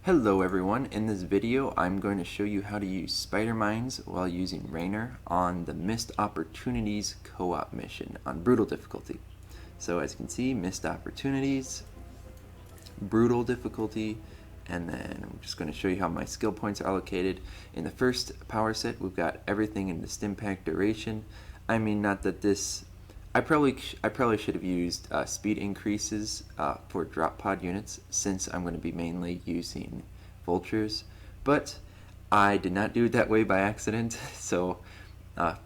Hello everyone, in this video I'm going to show you how to use spider mines while using Raynor on the Missed Opportunities co-op mission on brutal difficulty. So as you can see, Missed Opportunities, brutal difficulty, and then I'm just going to show you how my skill points are allocated. In the first power set we've got everything in the Stimpack duration. I mean, not that this I probably should have used speed increases for drop pod units, since I'm going to be mainly using vultures, but I did not do it that way by accident, so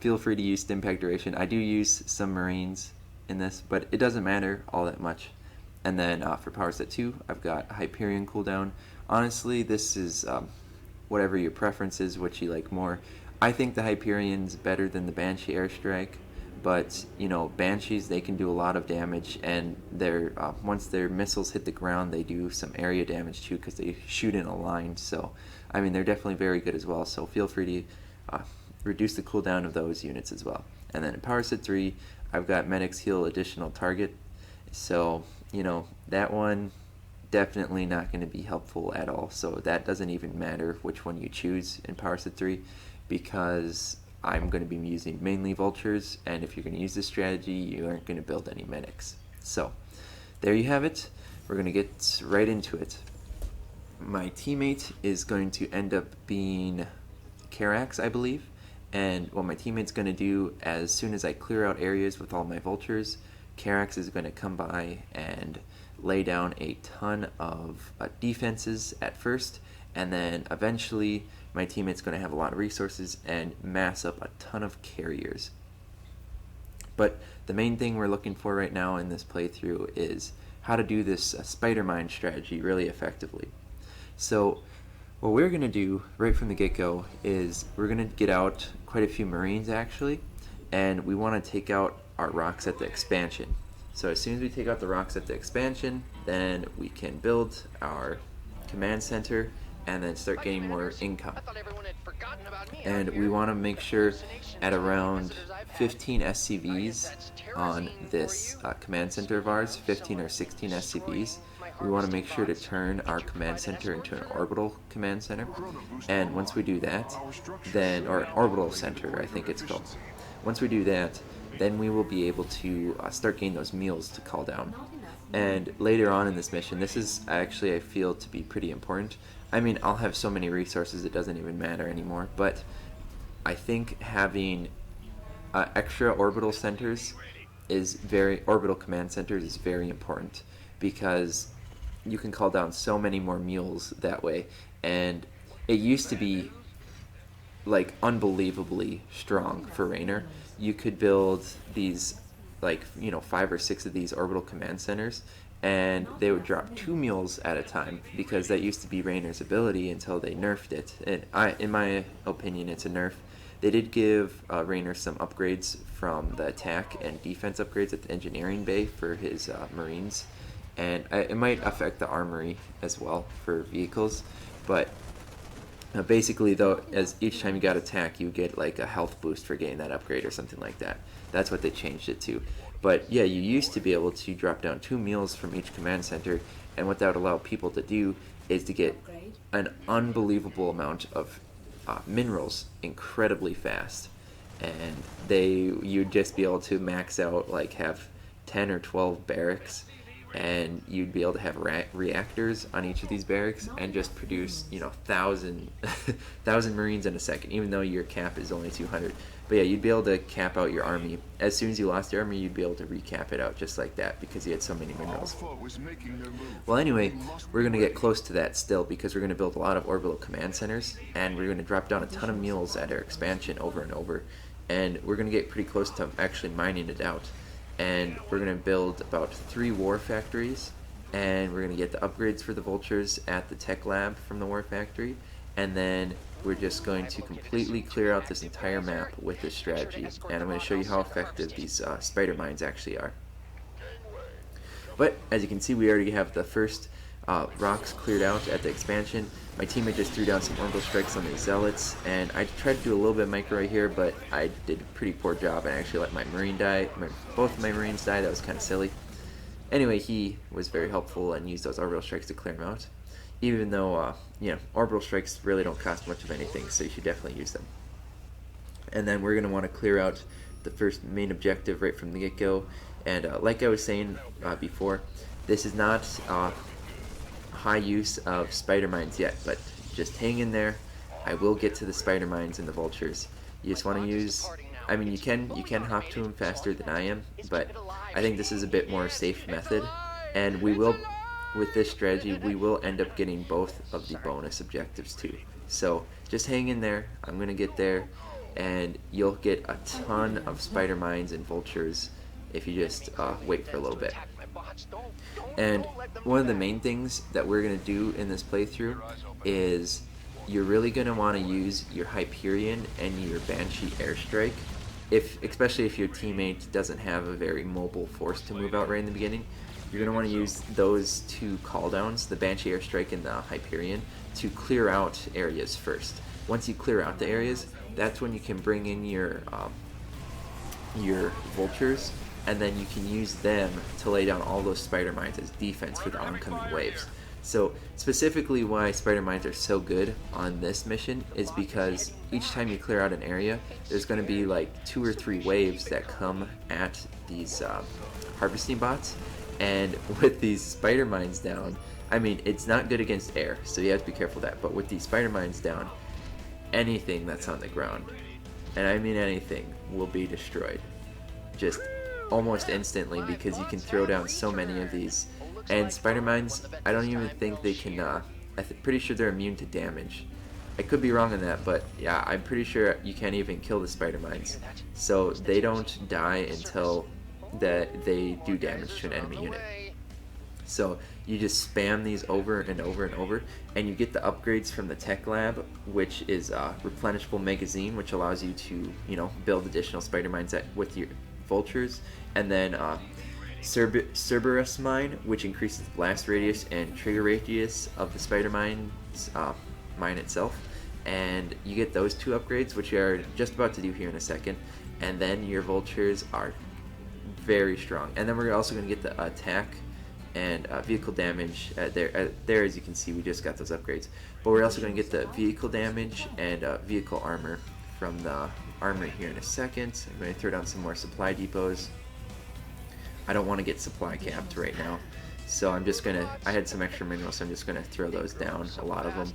feel free to use Stimpack duration. I do use some Marines in this, but it doesn't matter all that much. And then for power set 2, I've got Hyperion cooldown. Honestly, this is whatever your preference is, what you like more. I think the Hyperion's better than the Banshee airstrike. But you know, Banshees, they can do a lot of damage, and once their missiles hit the ground, they do some area damage too, because they shoot in a line. So I mean, they're definitely very good as well. So feel free to reduce the cooldown of those units as well. And then in power set 3, I've got Medics heal additional target. So you know, that one definitely not going to be helpful at all. So that doesn't even matter which one you choose in power set 3, because I'm going to be using mainly vultures, and if you're going to use this strategy, you aren't going to build any medics. So there you have it. We're going to get right into it. My teammate is going to end up being Karax, I believe, and what my teammate's going to do, as soon as I clear out areas with all my vultures, Karax is going to come by and lay down a ton of defenses at first, and then eventually my teammate's going to have a lot of resources and mass up a ton of carriers. But the main thing we're looking for right now in this playthrough is how to do this spider mine strategy really effectively. So what we're going to do right from the get-go is we're going to get out quite a few Marines actually, and we want to take out our rocks at the expansion. So as soon as we take out the rocks at the expansion, then we can build our command center and then start getting more income. And we want to make sure at around 15 SCVs on this command center of ours, 15 or 16 SCVs, we want to make sure to turn our command center into an orbital command center. And once we do that, then, or orbital center I think it's called. Once we do that, then we will be able to start getting those meals to call down. And later on in this mission, this is actually, I feel, to be pretty important. I mean, I'll have so many resources it doesn't even matter anymore, but I think having extra orbital centers orbital command centers is very important, because you can call down so many more mules that way. And it used to be like unbelievably strong for Raynor. You could build these, like, you know, 5 or 6 of these orbital command centers, and they would drop 2 mules at a time, because that used to be Raynor's ability until they nerfed it. And in my opinion, it's a nerf. They did give Raynor some upgrades from the attack and defense upgrades at the engineering bay for his Marines, and it might affect the armory as well for vehicles, but basically though, as each time you got attack, you get like a health boost for getting that upgrade or something like that. That's what they changed it to. But yeah, you used to be able to drop down 2 meals from each command center, and what that would allow people to do is to get an unbelievable amount of minerals incredibly fast. And you'd just be able to max out, like have 10 or 12 barracks, and you'd be able to have reactors on each of these barracks and just produce, you know, 1,000 Marines in a second, even though your cap is only 200. But yeah, you'd be able to cap out your army. As soon as you lost your army, you'd be able to recap it out just like that, because you had so many minerals. Well, anyway, we're going to get close to that still, because we're going to build a lot of orbital command centers, and we're going to drop down a ton of mules at our expansion over and over, and we're going to get pretty close to actually mining it out. And we're going to build about 3 war factories, and we're going to get the upgrades for the vultures at the tech lab from the war factory, and then we're just going to completely clear out this entire map with this strategy, and I'm going to show you how effective these spider mines actually are. But as you can see, we already have the first rocks cleared out at the expansion. My teammate just threw down some orbital strikes on the zealots, and I tried to do a little bit of micro right here, but I did a pretty poor job and actually let my marine die. Both of my marines die. That was kind of silly. Anyway, he was very helpful and used those orbital strikes to clear him out. even though orbital strikes really don't cost much of anything, so you should definitely use them. And then we're going to want to clear out the first main objective right from the get-go. And like I was saying before, this is not high use of spider mines yet, but just hang in there. I will get to the spider mines and the vultures. You just want to use, I mean, you can hop to them faster than I am, but I think this is a bit more safe method, and we will, with this strategy, we will end up getting both of the bonus objectives too. So just hang in there. I'm gonna get there, and you'll get a ton of spider mines and vultures if you just wait for a little bit. And one of the main things that we're going to do in this playthrough is you're really going to want to use your Hyperion and your Banshee airstrike, especially if your teammate doesn't have a very mobile force to move out right in the beginning. You're going to want to use those two cooldowns, the Banshee airstrike and the Hyperion, to clear out areas first. Once you clear out the areas, that's when you can bring in your vultures, and then you can use them to lay down all those spider mines as defense for the oncoming waves. So specifically why spider mines are so good on this mission is because each time you clear out an area, there's going to be like 2 or 3 waves that come at these harvesting bots, and with these spider mines down, I mean, it's not good against air, so you have to be careful of that, but with these spider mines down, anything that's on the ground, and I mean anything, will be destroyed just almost instantly, because you can throw down so many of these. And spider mines, I don't even think they can pretty sure they're immune to damage. I could be wrong on that, but yeah, I'm pretty sure you can't even kill the spider mines, so they don't die until they do damage to an enemy unit. So you just spam these over and over and over, and you get the upgrades from the tech lab, which is a replenishable magazine, which allows you to, build additional spider mines with your vultures, and then Cerberus mine, which increases blast radius and trigger radius of the spider mine itself, and you get those 2 upgrades, which you are just about to do here in a second, and then your vultures are very strong. And then we're also going to get the attack and vehicle damage. There, as you can see, we just got those upgrades, but we're also going to get the vehicle damage and vehicle armor from the armory here in a second. I'm going to throw down some more supply depots. I don't want to get supply capped right now, so I'm just gonna, I had some extra minerals, so I'm just gonna throw those down, a lot of them.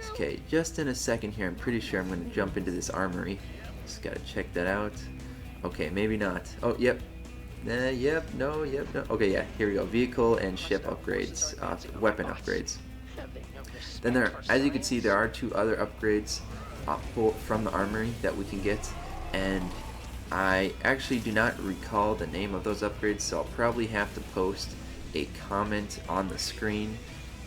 Okay, just in a second here, I'm pretty sure I'm gonna jump into this armory. Just gotta check that out. Okay, maybe not. Oh, yep. No. Okay, yeah, here we go. Vehicle and ship upgrades, weapon upgrades. Then there, as you can see, there are 2 other upgrades from the armory that we can get, and I actually do not recall the name of those upgrades, so I'll probably have to post a comment on the screen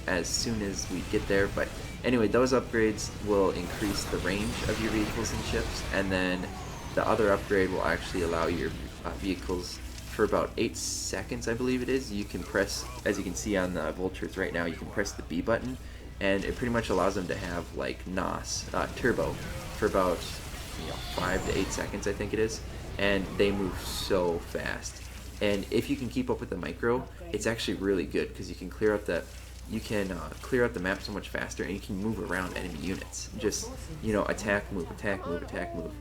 as soon as we get there. But anyway, those upgrades will increase the range of your vehicles and ships, and then the other upgrade will actually allow your vehicles for about 8 seconds, I believe it is. You can press, as you can see on the vultures right now, you can press the B button, and it pretty much allows them to have like NOS, turbo, for about 5 to 8 seconds, I think it is, and they move so fast. And if you can keep up with the micro, it's actually really good, because you can clear out the map so much faster, and you can move around enemy units. Just attack, move, attack, move, attack, move.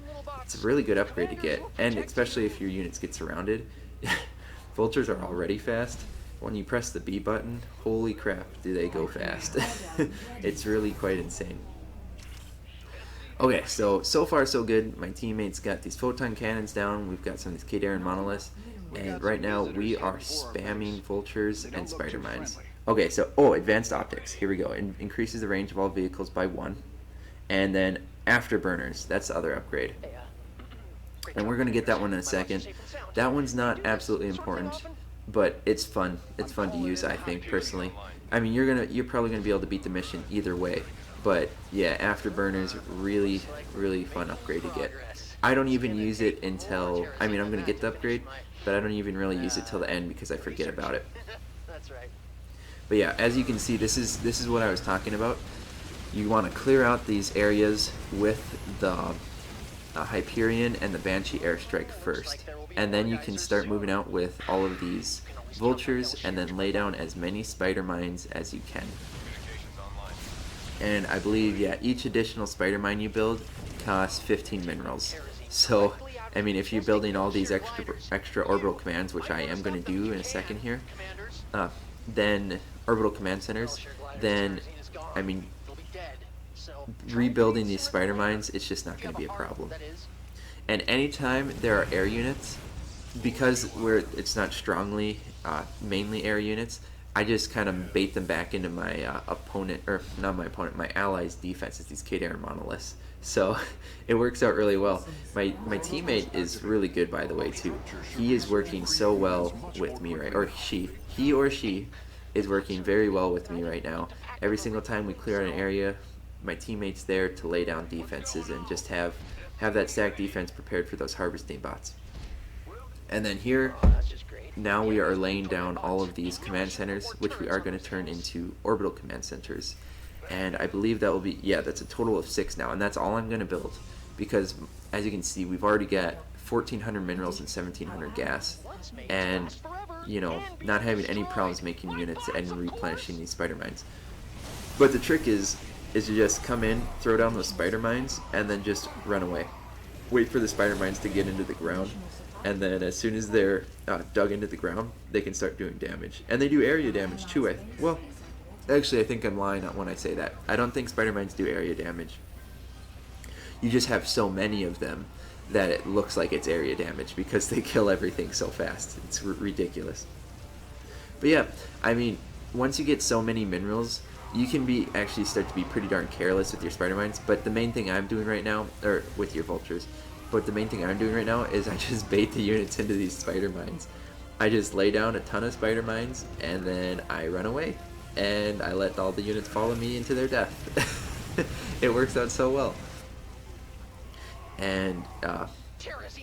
It's a really good upgrade to get, and especially if your units get surrounded. Vultures are already fast. When you press the B button, holy crap, do they go fast. It's really quite insane. Okay, so far so good. My teammates got these photon cannons down. We've got some of these Kadaran monoliths, and right now we are spamming vultures and spider mines. Okay, so advanced optics. Here we go. Increases the range of all vehicles by 1, and then afterburners. That's the other upgrade, and we're gonna get that one in a second. That one's not absolutely important, but it's fun. It's fun to use, I think, personally. I mean, you're probably gonna be able to beat the mission either way. But yeah, afterburners, really, really fun upgrade to get. I don't even use it until, I mean, I'm going to get the upgrade, but I don't even really use it till the end because I forget about it. But yeah, as you can see, this is what I was talking about. You want to clear out these areas with the Hyperion and the Banshee airstrike first, and then you can start moving out with all of these vultures, and then lay down as many spider mines as you can. And I believe, yeah, each additional spider mine you build costs 15 minerals. So, I mean, if you're building all these extra orbital commands, which I am going to do in a second here, then orbital command centers, then, I mean, rebuilding these spider mines, it's just not going to be a problem. And anytime there are air units, because it's not strongly mainly air units, I just kind of bait them back into my opponent, or not my opponent, my allies' defenses, these K-Air monoliths. So it works out really well. My teammate is really good, by the way, too. He is working so well with me, right? Or he or she is working very well with me right now. Every single time we clear out an area, my teammate's there to lay down defenses and just have that stack defense prepared for those harvesting bots. And then here, now we are laying down all of these command centers, which we are going to turn into orbital command centers. And I believe that will be, yeah, that's a total of 6 now, and that's all I'm going to build. Because, as you can see, we've already got 1,400 minerals and 1,700 gas. And, you know, not having any problems making units and replenishing these spider mines. But the trick is to just come in, throw down those spider mines, and then just run away. Wait for the spider mines to get into the ground, and then as soon as they're dug into the ground, they can start doing damage. And they do area damage too. Well, actually, I think I'm lying when I say that. I don't think spider mines do area damage. You just have so many of them that it looks like it's area damage because they kill everything so fast. It's ridiculous. But yeah, I mean, once you get so many minerals, you can actually start to be pretty darn careless with your spider mines. But the main thing I'm doing right now, or with your vultures, but the main thing I'm doing right now is I just bait the units into these spider mines. I just lay down a ton of spider mines, and then I run away, and I let all the units follow me into their death. It works out so well. And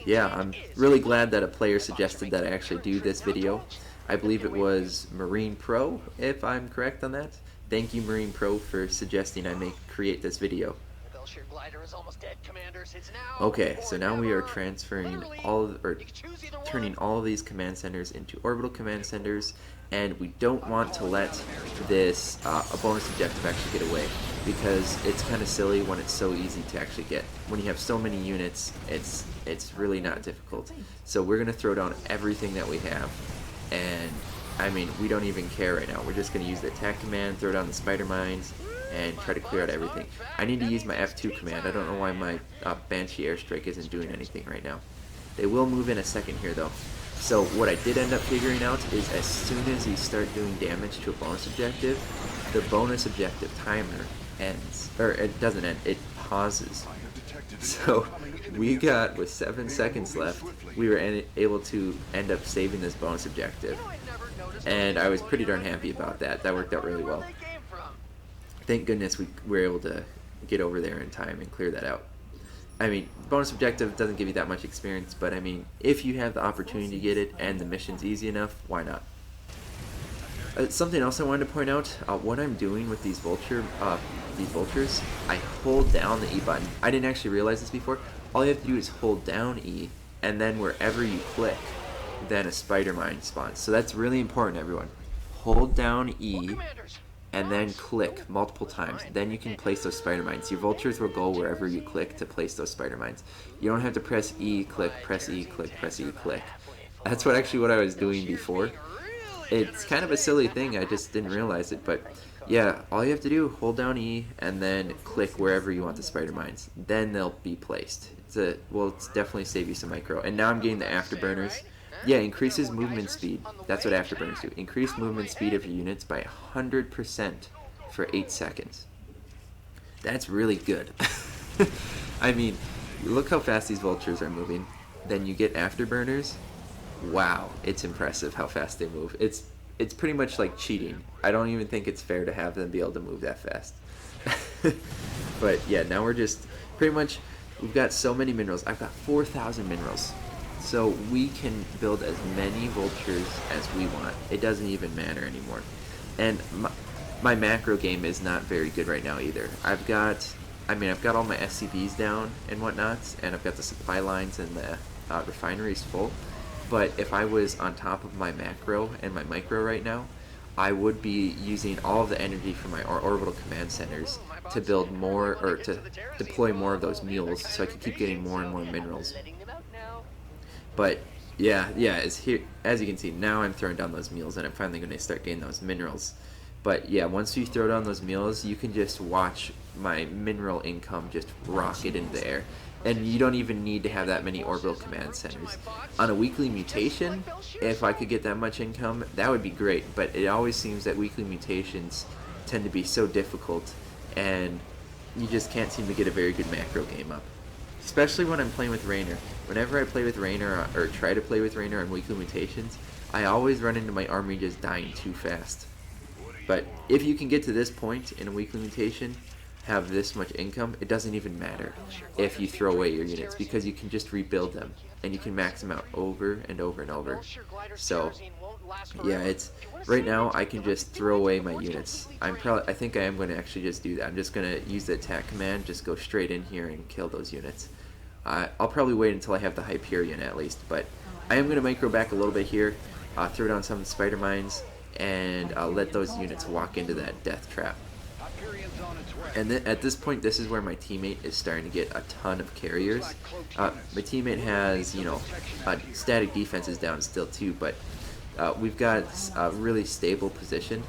yeah, I'm really glad that a player suggested that I actually do this video. I believe it was Marine Pro, if I'm correct on that. Thank you, Marine Pro, for suggesting I create this video. Okay, so now we are transferring turning all of these command centers into orbital command centers, and we don't want to let this a bonus objective actually get away, because it's kind of silly when it's so easy to actually get. When you have so many units, it's really not difficult. So we're gonna throw down everything that we have, and I mean, we don't even care right now. We're just going to use the attack command, throw down the spider mines, and try to clear out everything. I need to use my F2 command. I don't know why my Banshee airstrike isn't doing anything right now. They will move in a second here, though. So what I did end up figuring out is as soon as you start doing damage to a bonus objective, the bonus objective timer ends. Or it doesn't end, it pauses. So we got, with 7 seconds left, we were able to end up saving this bonus objective. And I was pretty darn happy about that. That worked out really well. Thank goodness we were able to get over there in time and clear that out. I mean, bonus objective doesn't give you that much experience, but I mean, if you have the opportunity to get it and the mission's easy enough, why not? Something else I wanted to point out, what I'm doing with these vultures, I hold down the E button. I didn't actually realize this before. All you have to do is hold down E, and then wherever you click, then a spider mine spawns. So that's really important, everyone. Hold down E and then click multiple times. Then you can place those spider mines. Your vultures will go wherever you click to place those spider mines. You don't have to press E, click, press E, click, press E, click. That's what I was doing before. It's kind of a silly thing, I just didn't realize it, but yeah, all you have to do, hold down E and then click wherever you want the spider mines. Then they'll be placed. It's definitely save you some micro. And now I'm getting the afterburners. Yeah, increases movement speed. That's what afterburners do. Increase movement speed of your units by 100% for 8 seconds. That's really good. I mean, look how fast these vultures are moving. Then you get afterburners. Wow, it's impressive how fast they move. It's pretty much like cheating. I don't even think it's fair to have them be able to move that fast. But yeah, now we're just pretty much, we've got so many minerals. I've got 4,000 minerals. So we can build as many vultures as we want. It doesn't even matter anymore. And my macro game is not very good right now either. I've got all my SCVs down and whatnot, and I've got the supply lines and the refineries full. But if I was on top of my macro and my micro right now, I would be using all of the energy from my orbital command centers to build more, or to deploy more of those mules, so I could keep getting more and more minerals. But yeah, as you can see, now I'm throwing down those mules, and I'm finally going to start getting those minerals. But yeah, once you throw down those mules, you can just watch my mineral income just rocket into the air. And you don't even need to have that many orbital command centers. On a weekly mutation, if I could get that much income, that would be great. But it always seems that weekly mutations tend to be so difficult, and you just can't seem to get a very good macro game up. Especially when I'm playing with Raynor. Whenever I play with Raynor, or try to play with Raynor on weekly mutations, I always run into my army just dying too fast. But if you can get to this point in a weekly mutation, have this much income, it doesn't even matter if you throw away your units, because you can just rebuild them and you can max them out over and over and over. So yeah, it's right now I can just throw away my units. I think I am going to actually just do that. I'm just going to use the attack command, just go straight in here and kill those units. I'll probably wait until I have the Hyperion at least, but I am going to micro back a little bit here, throw down some spider mines, and let those units walk into that death trap. And then at this point, this is where my teammate is starting to get a ton of carriers. My teammate has, static defenses down still too, but we've got a really stable position.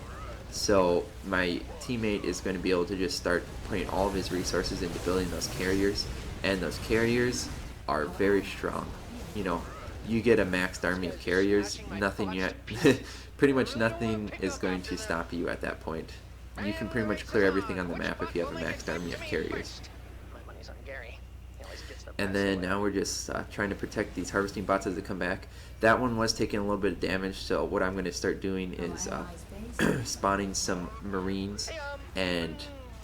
So my teammate is going to be able to just start putting all of his resources into building those carriers, and those carriers are very strong. You get a maxed army of carriers, nothing yet. Pretty much nothing is going to stop you at that point. You can pretty much clear everything on the map if you have a maxed army of carriers. And then now we're just trying to protect these harvesting bots as they come back. That one was taking a little bit of damage, so what I'm going to start doing is spawning some marines and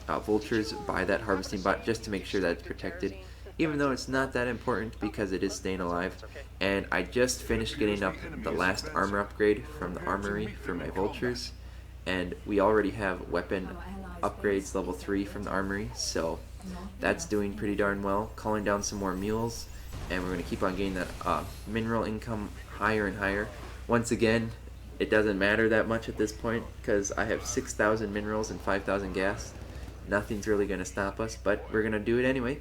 vultures by that harvesting bot, just to make sure that it's protected, even though it's not that important because it is staying alive. And I just finished getting up the last armor upgrade from the armory for my vultures, and we already have weapon upgrades level 3 from the armory, so that's doing pretty darn well. Calling down some more mules, and we're going to keep on getting that mineral income higher and higher. Once again, it doesn't matter that much at this point because I have 6,000 minerals and 5,000 gas. Nothing's really going to stop us, but we're going to do it anyway.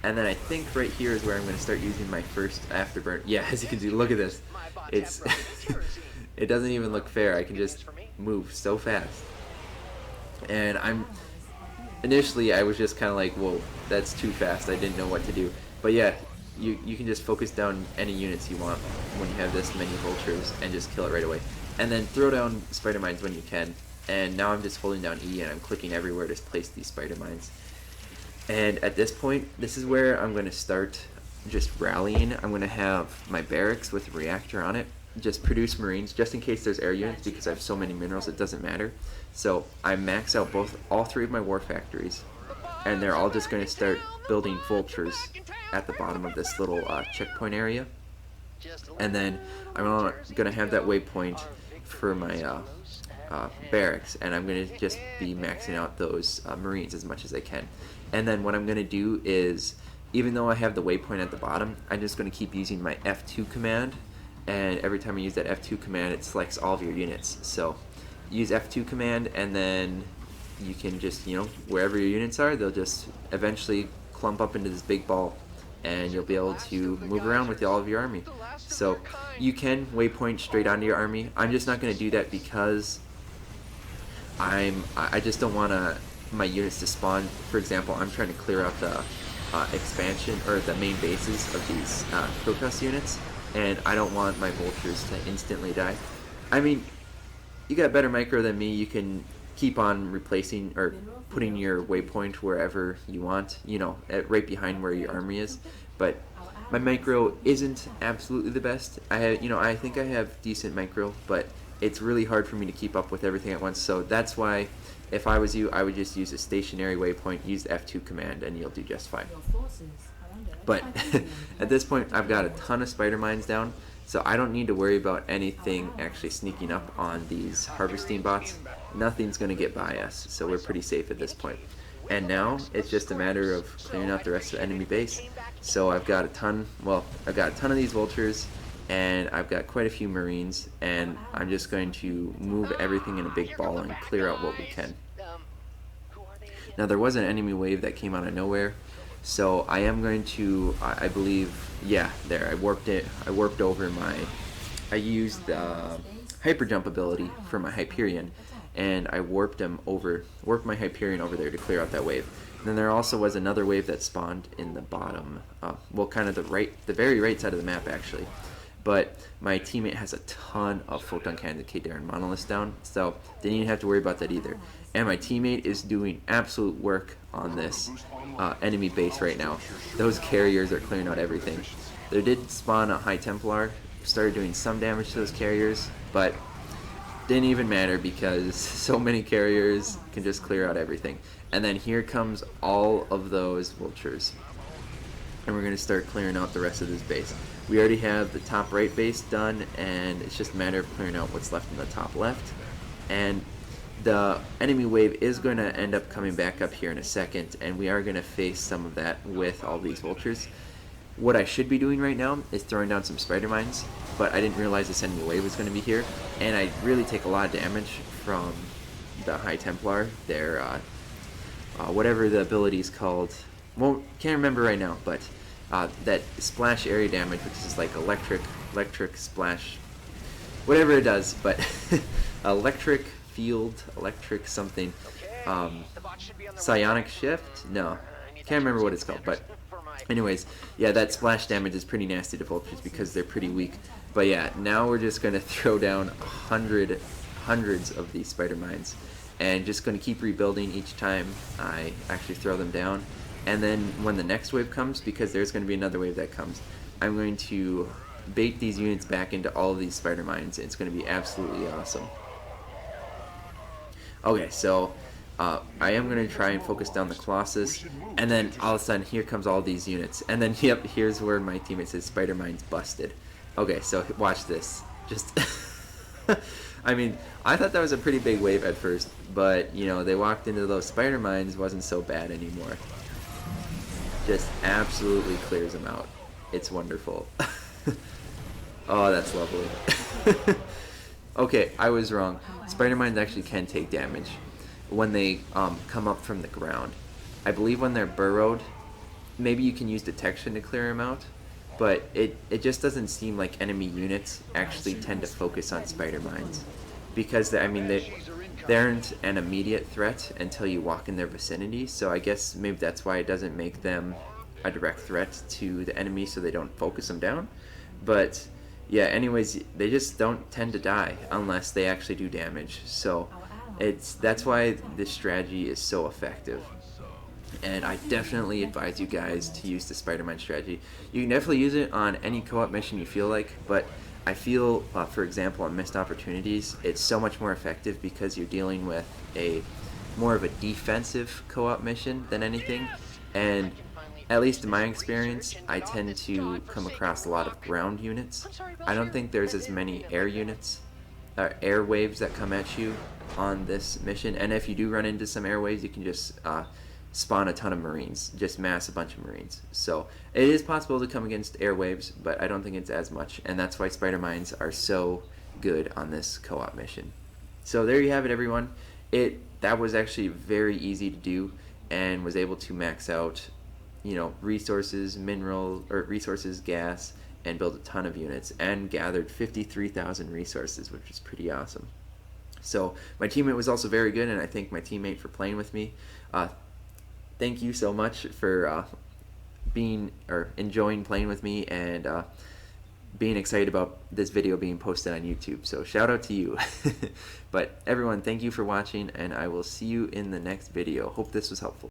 And then I think right here is where I'm going to start using my first afterburn. Yeah, as you can see, look at this. It's it doesn't even look fair. I can just move so fast. And initially I was just kind of like, whoa, that's too fast. I didn't know what to do. But yeah, you can just focus down any units you want when you have this many vultures and just kill it right away. And then throw down spider mines when you can. And now I'm just holding down E and I'm clicking everywhere to place these spider mines. And at this point, this is where I'm going to start just rallying. I'm going to have my barracks with a reactor on it just produce marines just in case there's air units, because I have so many minerals it doesn't matter. So I max out all 3 of my war factories, and they're all just going to start building vultures at the bottom of this little checkpoint area. And then I'm going to have that waypoint for my barracks, and I'm going to just be maxing out those marines as much as I can. And then what I'm going to do is, even though I have the waypoint at the bottom, I'm just going to keep using my F2 command, and every time I use that F2 command it selects all of your units. So use F2 command, and then you can just, wherever your units are, they'll just eventually clump up into this big ball, and you'll be able to move around with all of your army. So you can waypoint straight onto your army. I'm just not going to do that because I just don't want my units to spawn. For example, I'm trying to clear out the expansion or the main bases of these Protoss units, and I don't want my vultures to instantly die. I mean, you got better micro than me. You can keep on replacing or putting your waypoint wherever you want, right behind where your army is. But my micro isn't absolutely the best. I think I have decent micro, but it's really hard for me to keep up with everything at once. So that's why, if I was you, I would just use a stationary waypoint, use the F2 command, and you'll do just fine. But at this point, I've got a ton of spider mines down, so I don't need to worry about anything actually sneaking up on these harvesting bots. Nothing's going to get by us, so we're pretty safe at this point. And now it's just a matter of clearing out the rest of the enemy base. So I've got a ton of these vultures, and I've got quite a few Marines, and I'm just going to move everything in a big ball and clear out what we can. Now there was an enemy wave that came out of nowhere, so I am going to, I believe, yeah, there, I warped over I used hyper jump ability for my Hyperion, and I warped my Hyperion over there to clear out that wave. And then there also was another wave that spawned in the bottom, well, kind of the very right side of the map actually. But my teammate has a ton of photon cannons and K-Darren monoliths down, so didn't even have to worry about that either. And my teammate is doing absolute work on this enemy base right now. Those carriers are clearing out everything. There did spawn a High Templar, started doing some damage to those carriers, but didn't even matter because so many carriers can just clear out everything. And then here comes all of those vultures, and we're going to start clearing out the rest of this base. We already have the top right base done, and it's just a matter of clearing out what's left in the top left. And the enemy wave is going to end up coming back up here in a second, and we are going to face some of that with all these vultures. What I should be doing right now is throwing down some spider mines, but I didn't realize this enemy wave was going to be here, and I really take a lot of damage from the High Templar. Their whatever the ability is called, well, can't remember right now, but that splash area damage, which is like electric splash, whatever it does, but electric field, electric something, psionic shift, no, can't remember what it's called, but anyways, yeah, that splash damage is pretty nasty to vultures because they're pretty weak. But yeah, now we're just going to throw down hundreds of these spider mines, and just going to keep rebuilding each time I actually throw them down. And then when the next wave comes, because there's going to be another wave that comes, I'm going to bait these units back into all of these spider mines. It's going to be absolutely awesome. Okay, so I am going to try and focus down the Colossus, and then all of a sudden here comes all these units, and then yep, here's where my teammate says spider mines busted. Okay, so watch this. Just I mean, I thought that was a pretty big wave at first, but you know, they walked into those spider mines, wasn't so bad anymore. Just absolutely clears them out. It's wonderful. Oh, that's lovely. Okay, I was wrong. Spider mines actually can take damage when they come up from the ground. I believe when they're burrowed, maybe you can use detection to clear them out, but it just doesn't seem like enemy units actually tend to focus on spider mines, because I mean they aren't an immediate threat until you walk in their vicinity. So I guess maybe that's why it doesn't make them a direct threat to the enemy, so they don't focus them down. But yeah, anyways, they just don't tend to die unless they actually do damage. So that's why this strategy is so effective. And I definitely advise you guys to use the Spider-Man strategy. You can definitely use it on any co-op mission you feel like, but I feel, for example, on Missed Opportunities, it's so much more effective because you're dealing with more of a defensive co-op mission than anything. And at least in my experience, I tend to come across a lot of ground units. I don't think there's as many air units, air waves that come at you on this mission. And if you do run into some air waves, you can just spawn a ton of Marines, just mass a bunch of Marines. So it is possible to come against air waves, but I don't think it's as much, and that's why spider mines are so good on this co-op mission. So there you have it, everyone. That was actually very easy to do, and was able to max out, you know, resources, gas, and build a ton of units, and gathered 53,000 resources, which is pretty awesome. So my teammate was also very good, and I thank my teammate for playing with me. Thank you so much for enjoying playing with me, and being excited about this video being posted on YouTube. So shout out to you. But everyone, thank you for watching, and I will see you in the next video. Hope this was helpful.